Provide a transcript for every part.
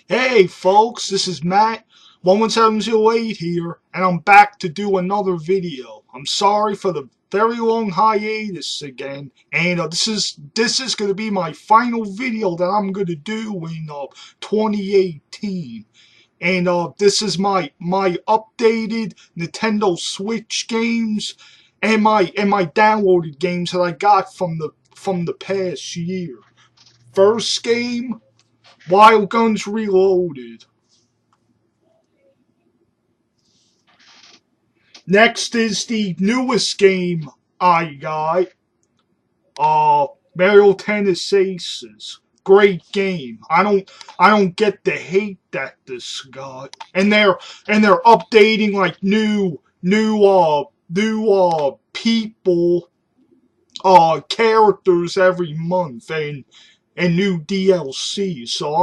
Hey folks, this is Matt 11708 here, and I'm back to do another video. I'm sorry for the very long hiatus again, and this is gonna be my final video that I'm gonna do in 2018. And this is my updated Nintendo Switch games and my downloaded games that I got from the past year. First game, Wild Guns Reloaded. Next is the newest game I got, Mario Tennis Aces. Great game. I don't get the hate that this got. And they're updating like new people, characters every month, and new DLC. So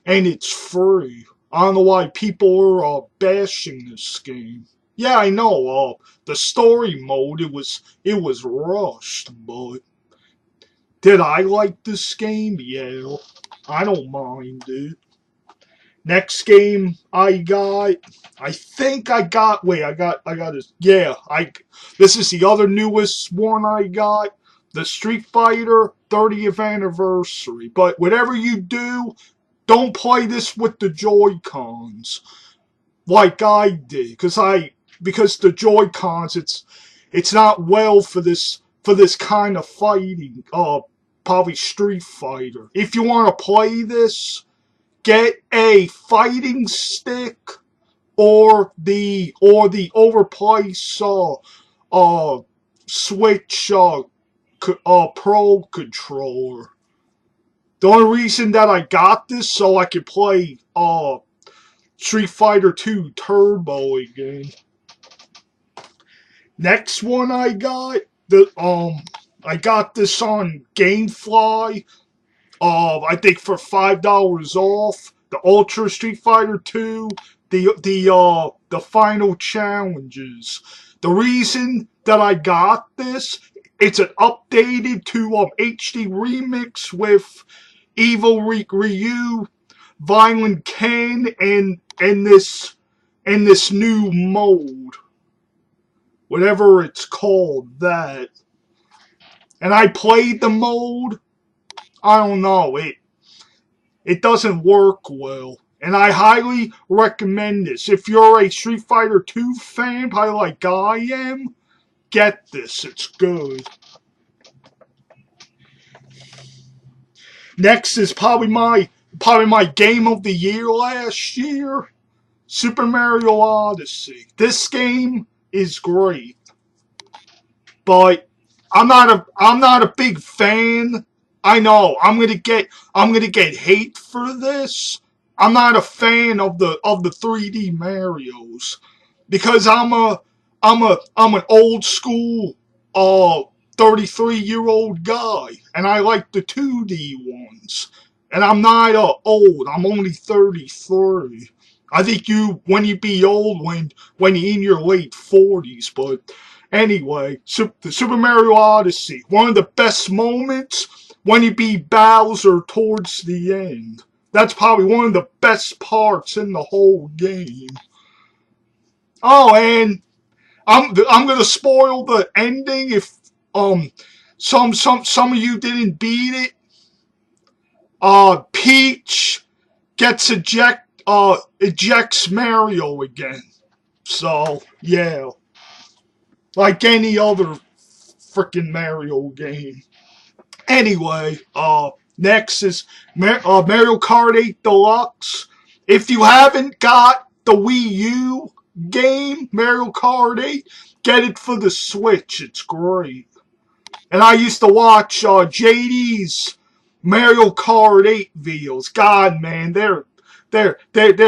and it's free. I don't know why people are bashing this game. Yeah, I know. The story mode, it was rushed, but did I like this game? Yeah, I don't mind it. Next game I think I got. Wait, I got this. Yeah, This is the other newest one I got. The Street Fighter 30th anniversary. But whatever you do, don't play this with the Joy-Cons like I did, because the Joy-Cons, it's not well for this kind of fighting. Probably Street Fighter. If you want to play this, get a fighting stick or the overpriced Switch Pro controller. The only reason that I got this so I could play Street Fighter 2 Turbo again. Next one I got this on GameFly. I think for $5 off. The Ultra Street Fighter 2, the final challenges. The reason that I got this, it's an updated to HD remix with Evil Ryu, Violent Ken, and this new mode, whatever it's called, that. And I played the mode. I don't know, it doesn't work well. And I highly recommend this. If you're a Street Fighter 2 fan, probably like I am, get this. It's good. Next is probably my game of the year last year, Super Mario Odyssey. This game is great, but I'm not a big fan. I know I'm gonna get hate for this. I'm not a fan of the 3D Mario's, because I'm an old school 33-year-old guy, and I like the 2D ones. And I'm not old. I'm only 33. I think when you be old, when you're in your late 40s. But anyway, the Super Mario Odyssey, one of the best moments when you beat Bowser towards the end. That's probably one of the best parts in the whole game. Oh, and I'm gonna spoil the ending if some of you didn't beat it. Peach ejects Mario again. So yeah, like any other freaking Mario game. Anyway, next is Mario Kart 8 Deluxe. If you haven't got the Wii U game, Mario Kart 8, get it for the Switch. It's great. And I used to watch JD's Mario Kart 8 videos. God, man, they're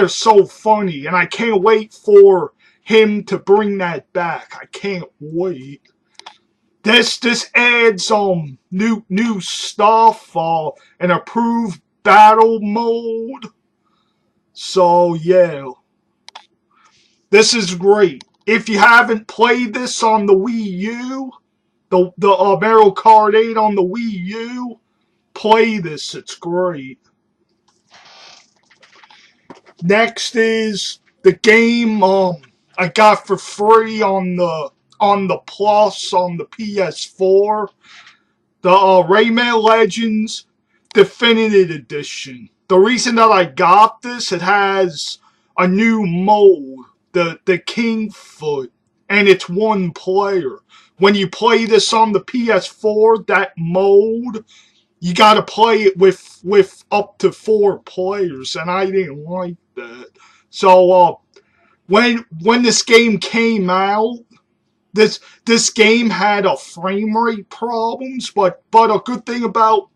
so funny, and I can't wait for him to bring that back. I can't wait. This adds new stuff, an approved battle mode. So yeah, this is great. If you haven't played this on the Wii U, the Mario Kart 8 on the Wii U, play this. It's great. Next is the game I got for free on the Plus on the PS4. The Rayman Legends Definitive Edition. The reason that I got this, it has a new mode, the King Foot, and it's one player. When you play this on the PS4, that mode, you gotta play it with up to 4 players, and I didn't like that. So when this game came out, this game had a frame rate problems, but a good thing about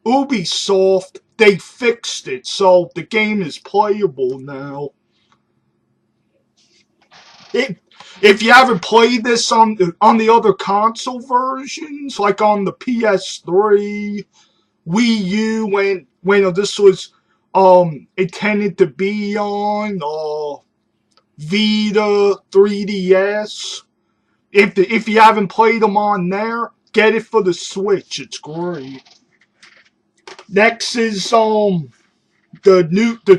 Ubisoft, they fixed it, so the game is playable now. It, if you haven't played this on the other console versions, like on the PS3, Wii U, when this was intended to be on, Vita, 3DS. If you haven't played them on there, get it for the Switch. It's great. Next is the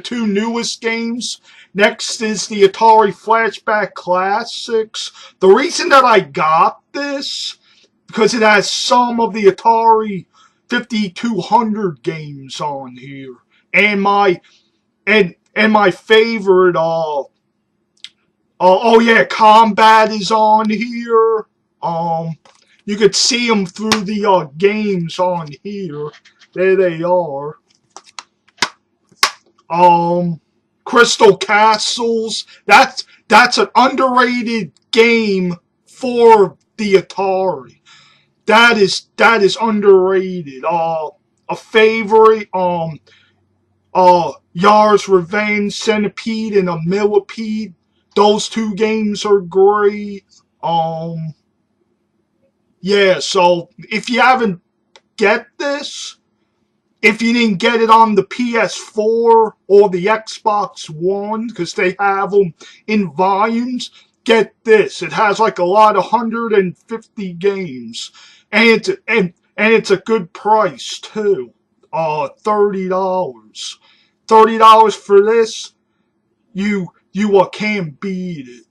two newest games. Next is the Atari Flashback Classics. The reason that I got this, because it has some of the Atari 5200 games on here, and my favorite oh yeah, Combat is on here. You could see them through the games on here. There they are. Crystal Castles. That's an underrated game for the Atari. That is underrated. A favorite. Yar's Revenge, Centipede, and a Millipede. Those two games are great. Yeah, so if you haven't get this, if you didn't get it on the PS4 or the Xbox One, because they have them in volumes, get this. It has like a lot of 150 games, and it's a good price too. $30. $30 for this, you can't beat it.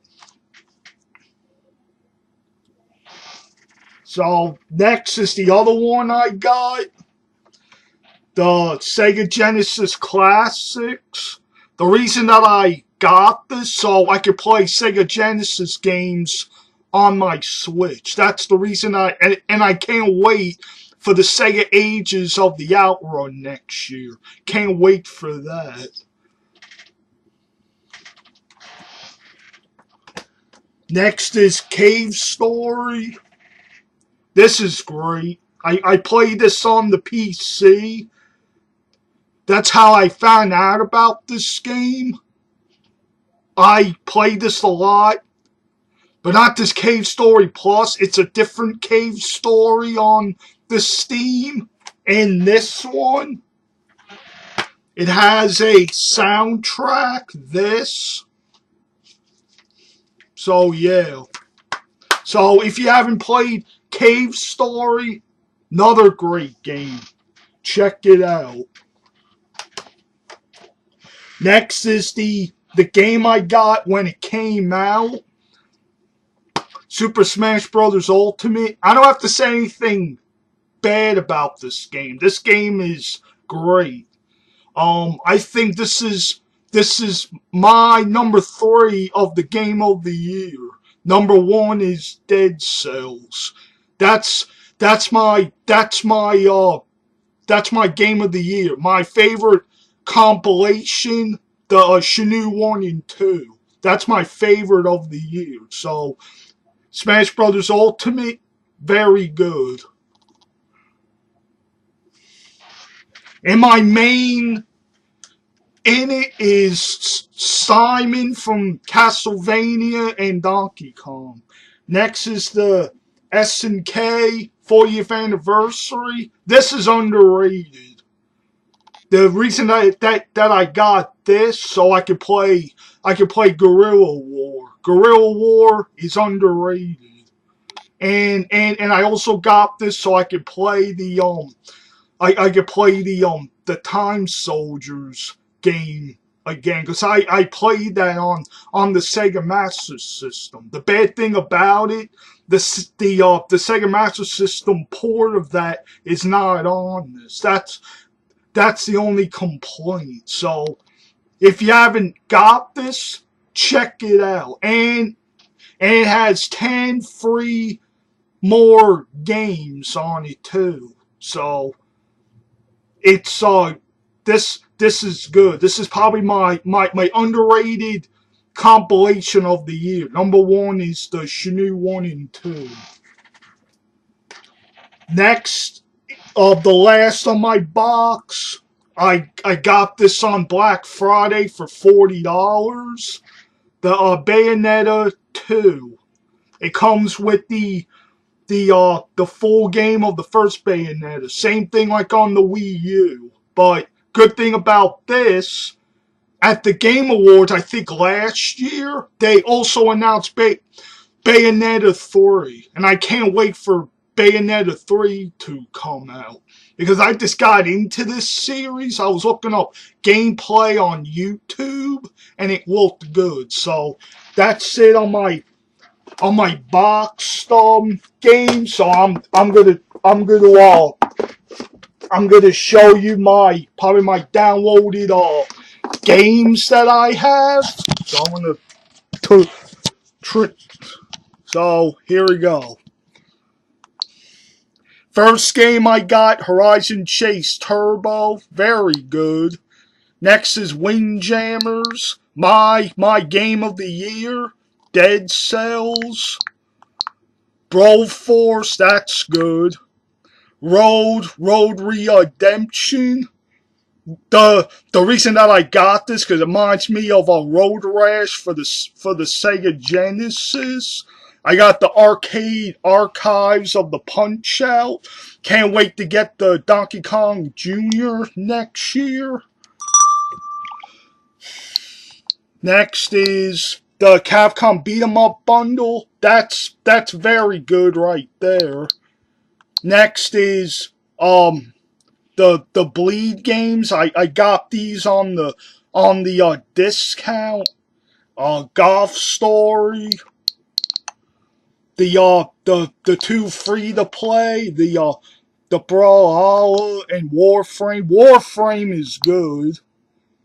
So next is the other one I got, the Sega Genesis Classics. The reason that I got this, so I could play Sega Genesis games on my Switch. That's the reason and I can't wait for the Sega Ages of the Outrun next year. Can't wait for that. Next is Cave Story. This is great. I played this on the PC. That's how I found out about this game. I played this a lot, but not this Cave Story Plus. It's a different Cave Story on the Steam. And this one, it has a soundtrack. This. So yeah. So if you haven't played Cave Story, another great game. Check it out. Next is the game I got when it came out. Super Smash Bros. Ultimate. I don't have to say anything bad about this game. This game is great. I think this is my number 3 of the game of the year. Number 1 is Dead Cells. That's my game of the year. My favorite compilation, the Shenmue 1 and 2. That's my favorite of the year. So, Smash Bros. Ultimate, very good. And my main in it is Simon from Castlevania and Donkey Kong. Next is the SNK 40th anniversary. This is underrated. The reason that I got this, so I could play Guerrilla War. Guerrilla War is underrated. And I also got this so I could play the Time Soldiers game again because I played that on the Sega Master System. The bad thing about it, the Sega Master System port of that is not on this. That's the only complaint. So if you haven't got this, check it out. And it has 10 free more games on it too. So it's this is good. This is probably my underrated compilation of the year. Number one is the Shenmue 1 and 2. Next, the last on my box, I got this on Black Friday for $40. The Bayonetta 2. It comes with the full game of the first Bayonetta. Same thing like on the Wii U. But good thing about this, at the Game Awards, I think last year, they also announced Bayonetta 3. And I can't wait for Bayonetta 3 to come out. Because I just got into this series. I was looking up gameplay on YouTube, and it looked good. So that's it on my boxed game. So I'm gonna show you probably my downloaded games that I have. So I'm gonna so here we go. First game I got, Horizon Chase Turbo, very good. Next is Windjammers, my game of the year. Dead Cells, Broforce, that's good. Road Redemption. The reason that I got this because it reminds me of a Road Rash for the Sega Genesis. I got the arcade archives of the Punch Out. Can't wait to get the Donkey Kong Jr. next year. Next is the Capcom Beat 'em Up bundle. That's very good right there. Next is the Bleed games. I got these on the discount. Golf Story. The two free to play. The Brawlhalla and Warframe. Warframe is good.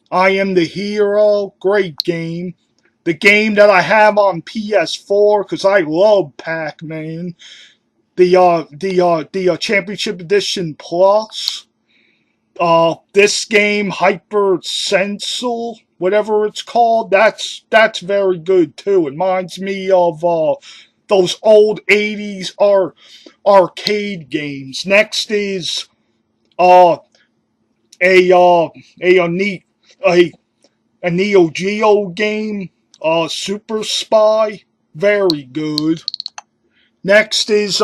I Am the Hero. Great game. The game that I have on PS4 because I love Pac-Man. The Championship Edition Plus. This game, Hyper Sensal, whatever it's called, that's very good too. It reminds me of those old 80s arcade games. Next is a Neo Geo game, Super Spy, very good. Next is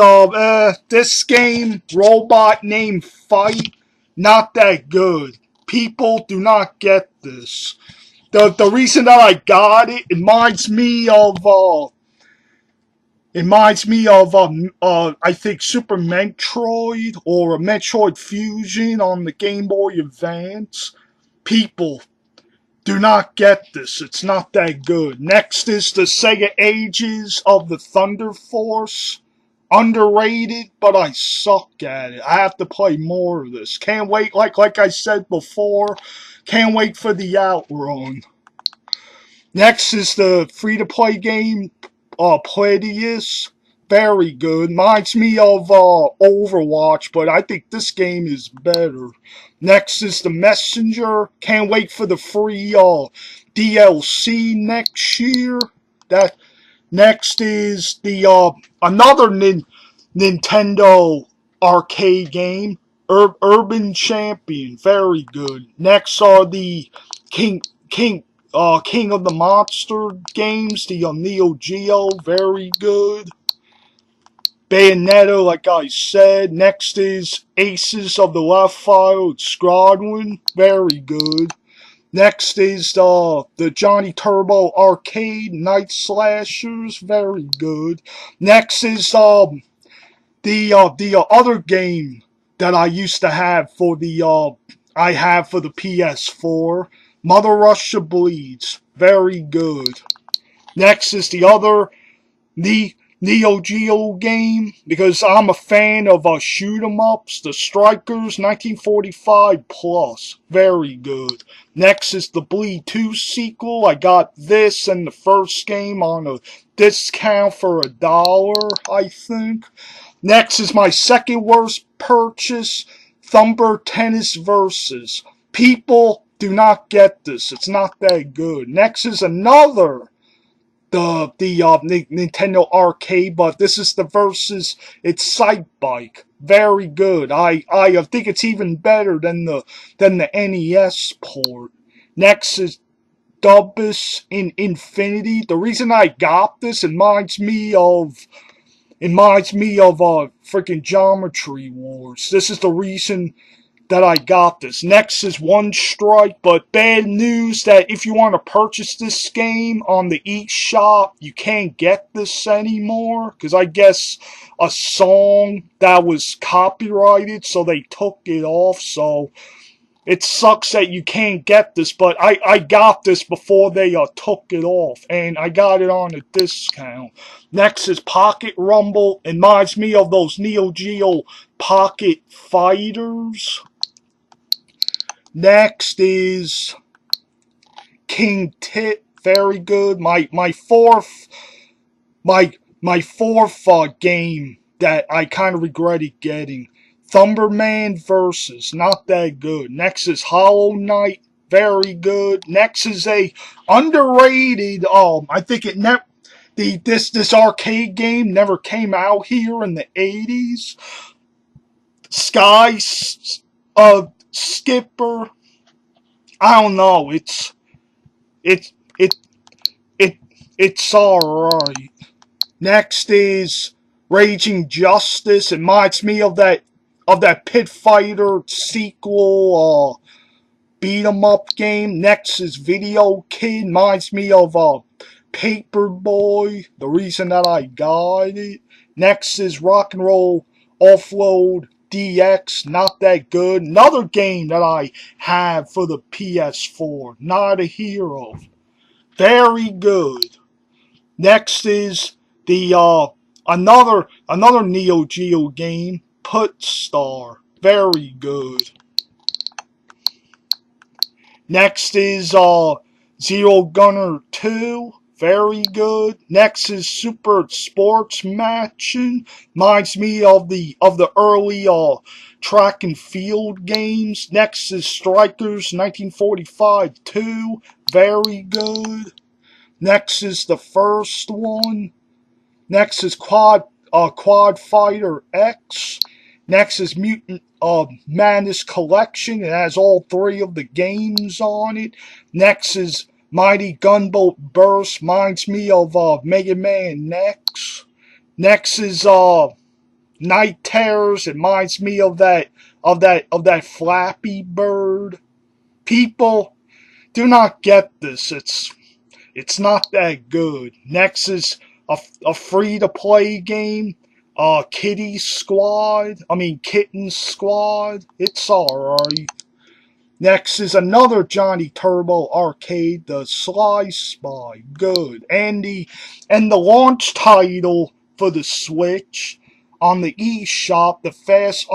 this game, Robot Named Fight, not that good. People do not get this. The reason that I got it, reminds me of I think Super Metroid or a Metroid Fusion on the Game Boy Advance. People do not get this. It's not that good. Next is the Sega Ages of the Thunder Force. Underrated, but I suck at it. I have to play more of this. Can't wait, like I said before, can't wait for the Outrun. Next is the free-to-play game, Pleiadius. Very good. Reminds me of Overwatch, but I think this game is better. Next is The Messenger. Can't wait for the free DLC next year. Next is the another Nintendo arcade game, Urban Champion. Very good. Next are the King of the Monster games, the Neo Geo. Very good. Bayonetta, like I said. Next is Aces of the Left-Field Squadron. Very good. Next is the Johnny Turbo Arcade Night Slashers. Very good. Next is the other game that I used to have for the PS4. Mother Russia Bleeds. Very good. Next is the other Neo Geo game, because I'm a fan of shoot 'em ups. The Strikers 1945 plus. Very good. Next is the Bleed 2 sequel. I got this and the first game on a discount for $1, I think. Next is my second worst purchase, Thumper Tennis Versus. People do not get this. It's not that good. Next is another Nintendo Arcade, but this is the Versus. It's Sight Bike. Very good. I think it's even better than the NES port. Next is Dubus in Infinity. The reason I got this, it reminds me of freaking Geometry Wars. This is the reason that I got this. Next is One Strike, but bad news that if you want to purchase this game on the eShop, you can't get this anymore, because I guess a song that was copyrighted, so they took it off, so it sucks that you can't get this, but I got this before they took it off, and I got it on a discount. Next is Pocket Rumble. It reminds me of those Neo Geo Pocket Fighters. Next is King Tit. Very good. My fourth game that I kind of regretted getting. Thunderman Versus, not that good. Next is Hollow Knight, very good. Next is a underrated. I think this arcade game never came out here in the 80s. Sky Skipper. I don't know. It's alright. Next is Raging Justice. It reminds me of that Pit Fighter sequel beat 'em up game. Next is Video Kid. Reminds me of Paperboy. The reason that I got it. Next is Rock and Roll Offload DX. Not that good. Another game that I have for the PS4. Not a hero. Very good. Next is the another Neo Geo game, Put Star. Very good. Next is Zero Gunner 2. Very good. Next is Super Sports Matching. Reminds me of the early track and field games. Next is Strikers 1945 2. Very good. Next is the first one. Next is Quad Fighter X. Next is Mutant Madness Collection. It has all 3 of the games on it. Next is Mighty Gunboat Burst. Reminds me of Mega Man X. Next is Night Terrors. It reminds me of that Flappy Bird. People do not get this. It's not that good. Next is a free-to-play game, Kitten Squad. It's alright. Next is another Johnny Turbo arcade, the Sly Spy. Good. And the launch title for the Switch on the eShop, the Fast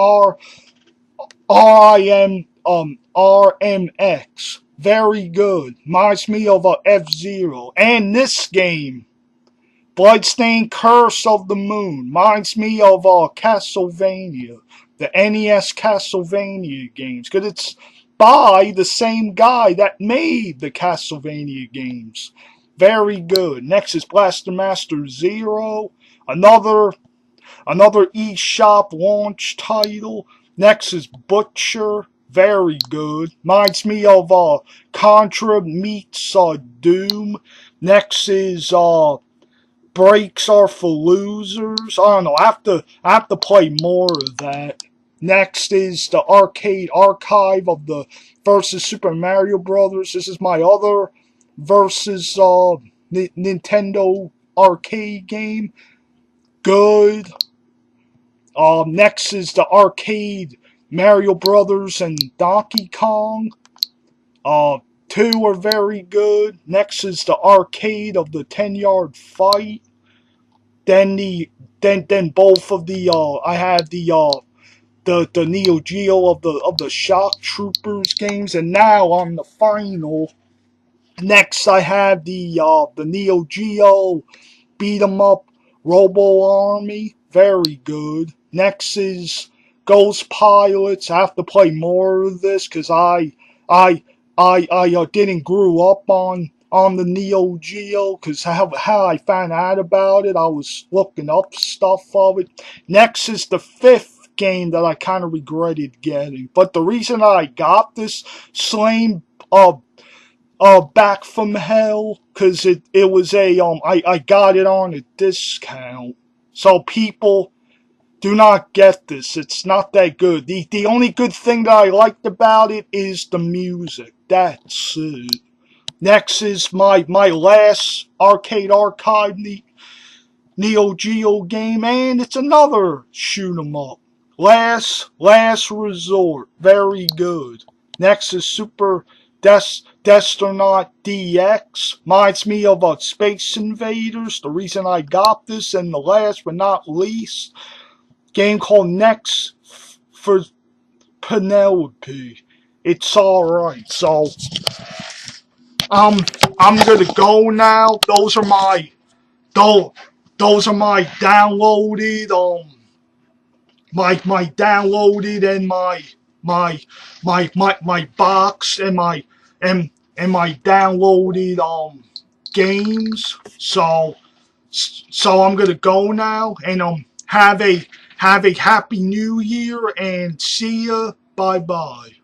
RMX. Very good. Reminds me of F-Zero. And this game, Bloodstained Curse of the Moon. Reminds me of Castlevania. The NES Castlevania games. Because it's by the same guy that made the Castlevania games. Very good. Next is Blaster Master Zero. Another eShop launch title. Next is Butcher. Very good. Reminds me of Contra meets Doom. Next is Breaks Are for Losers. I don't know. I have to play more of that. Next is the Arcade Archive of the Versus Super Mario Brothers. This is my other Versus Nintendo arcade game. Good. Next is the Arcade Mario Brothers and Donkey Kong. 2 are very good. Next is the arcade of the 10-yard fight. Then then both of the I have the Neo Geo of the Shock Troopers games, and now on the final. Next I have the Neo Geo beat 'em up Robo Army, very good. Next is Ghost Pilots. I have to play more of this because I didn't grew up on the Neo Geo because how I found out about it, I was looking up stuff of it. Next is the 5th game that I kind of regretted getting, but the reason I got this Slain back from hell because it was I got it on a discount. So people, do not get this. It's not that good. The only good thing that I liked about it is the music. That's it. Next is my last arcade archive Neo Geo game, and it's another shoot 'em up. Last Resort, very good. Next is Super Destronaut DX. Reminds me of Space Invaders. The reason I got this, and the last but not least, game called Next for Penelope. It's alright. So I'm gonna go now. Those are my downloaded my downloaded and my box and my downloaded games. So I'm gonna go now and have a happy new year and see ya. Bye bye.